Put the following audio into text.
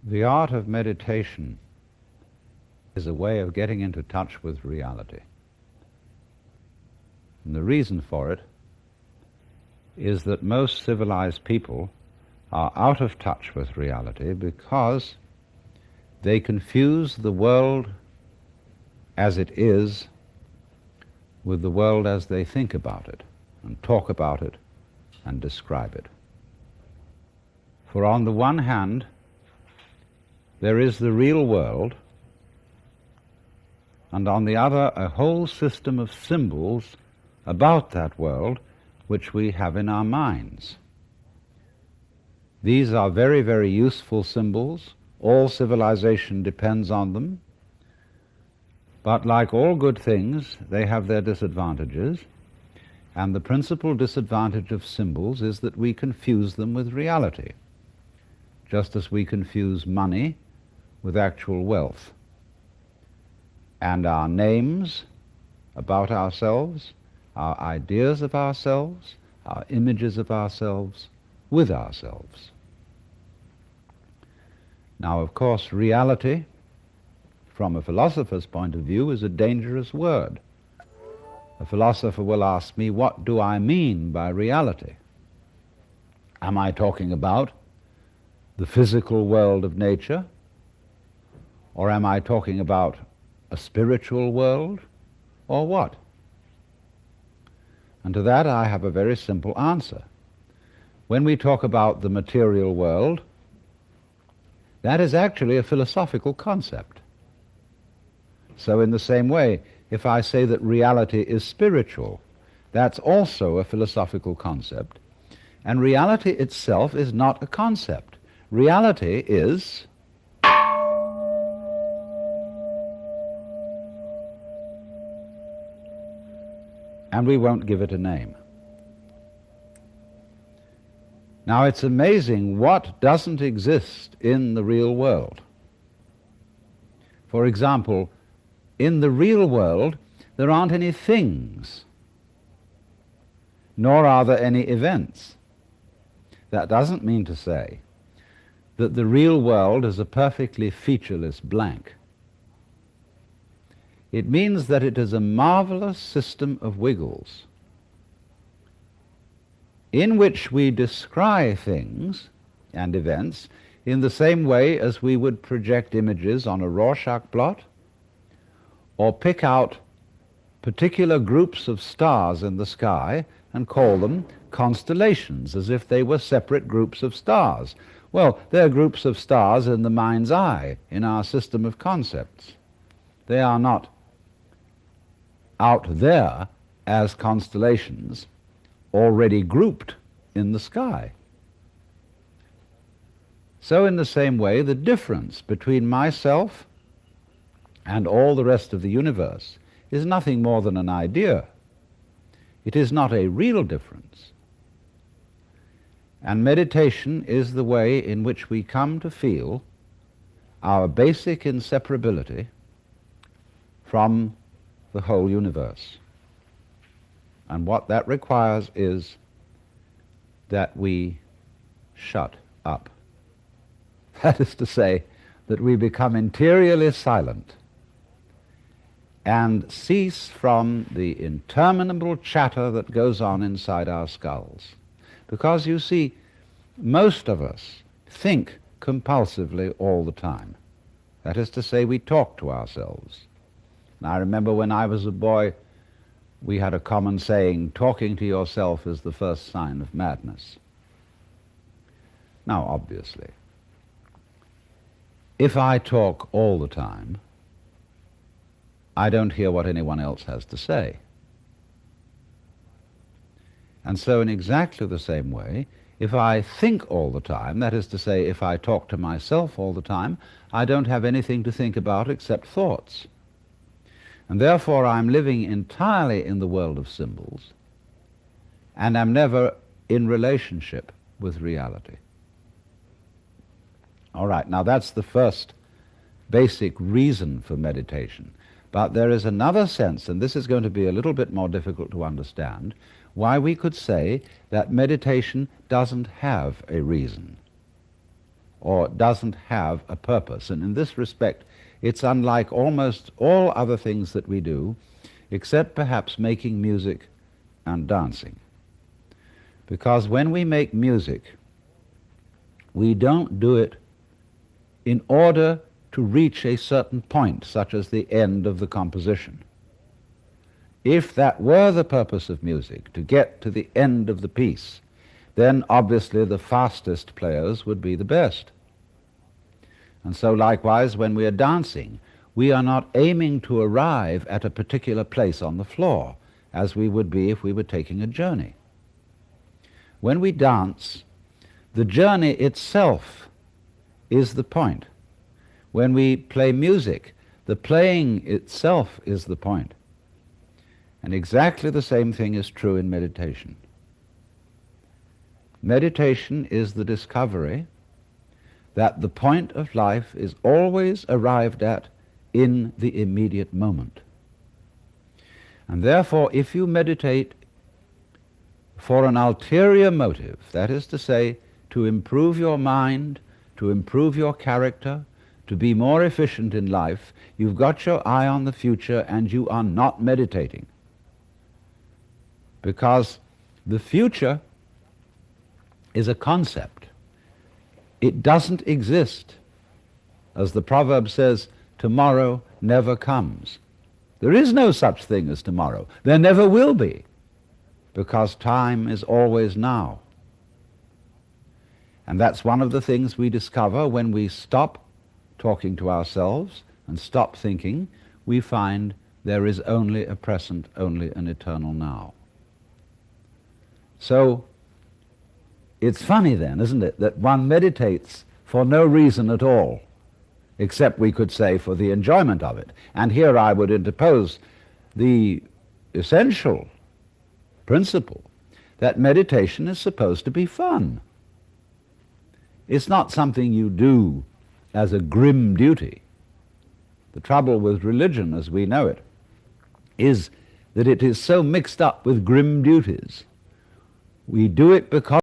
The art of meditation is a way of getting into touch with reality. And the reason for it is that most civilized people are out of touch with reality because they confuse the world as it is with the world as they think about it and talk about it and describe it. For on the one hand, there is the real world, and on the other, a whole system of symbols about that world which we have in our minds. These are very, very useful symbols. All civilization depends on them. But like all good things, they have their disadvantages, and the principal disadvantage of symbols is that we confuse them with reality, just as we confuse money with actual wealth, and our names about ourselves, our ideas of ourselves, our images of ourselves with ourselves. Now, of course, reality, from a philosopher's point of view, is a dangerous word. A philosopher will ask me, what do I mean by reality? Am I talking about the physical world of nature? Or am I talking about a spiritual world? Or what? And to that I have a very simple answer. When we talk about the material world, that is actually a philosophical concept. So in the same way, if I say that reality is spiritual, that's also a philosophical concept. And reality itself is not a concept. Reality is and we won't give it a name. Now, it's amazing what doesn't exist in the real world. For example, in the real world, there aren't any things, nor are there any events. That doesn't mean to say that the real world is a perfectly featureless blank. It means that it is a marvelous system of wiggles in which we descry things and events in the same way as we would project images on a Rorschach blot or pick out particular groups of stars in the sky and call them constellations as if they were separate groups of stars. Well, they're groups of stars in the mind's eye, in our system of concepts. They are not out there as constellations already grouped in the sky. So in the same way, the difference between myself and all the rest of the universe is nothing more than an idea. It is not a real difference. And meditation is the way in which we come to feel our basic inseparability from the whole universe. And what that requires is that we shut up. That is to say, that we become interiorly silent and cease from the interminable chatter that goes on inside our skulls. Because, you see, most of us think compulsively all the time. That is to say, we talk to ourselves. And I remember when I was a boy, we had a common saying, talking to yourself is the first sign of madness. Now, obviously, if I talk all the time, I don't hear what anyone else has to say. And so in exactly the same way, if I think all the time, that is to say, if I talk to myself all the time, I don't have anything to think about except thoughts. And therefore I'm living entirely in the world of symbols, and I'm never in relationship with reality. All right, now that's the first basic reason for meditation. But there is another sense, and this is going to be a little bit more difficult to understand, why we could say that meditation doesn't have a reason. or doesn't have a purpose. And in this respect, it's unlike almost all other things that we do, except perhaps making music and dancing. Because when we make music, we don't do it in order to reach a certain point, such as the end of the composition. If that were the purpose of music, to get to the end of the piece, then obviously the fastest players would be the best. And so likewise, when we are dancing, we are not aiming to arrive at a particular place on the floor, as we would be if we were taking a journey. When we dance, the journey itself is the point. When we play music, the playing itself is the point. And exactly the same thing is true in meditation. Meditation is the discovery that the point of life is always arrived at in the immediate moment. And therefore, if you meditate for an ulterior motive, that is to say, to improve your mind, to improve your character, to be more efficient in life, you've got your eye on the future and you are not meditating. Because the future is a concept. It doesn't exist. As the proverb says, tomorrow never comes. There is no such thing as tomorrow. There never will be, because time is always now. And that's one of the things we discover when we stop talking to ourselves and stop thinking. We find there is only a present, only an eternal now. So it's funny then, isn't it, that one meditates for no reason at all, except we could say for the enjoyment of it. And here I would interpose the essential principle that meditation is supposed to be fun. It's not something you do as a grim duty. The trouble with religion as we know it is that it is so mixed up with grim duties. We do it because